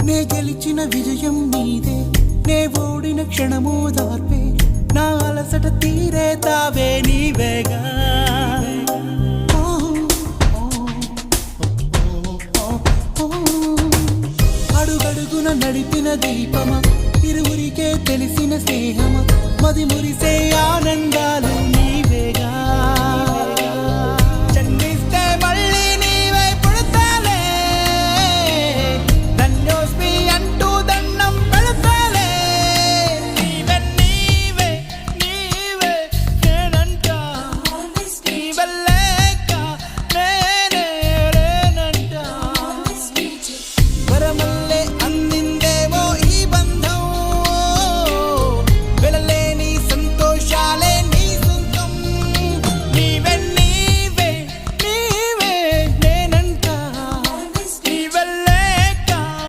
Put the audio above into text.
నే గెలిచిన విజయం నీదే, నే ఓడిన క్షణమో దార్పే, నా అలసట తీరే తావే నీవేగా. అడుగడుగున నడిపిన దీపమా, ఇరువురికే తెలిసిన స్నేహమా, మది మురిసే ఆనందాలు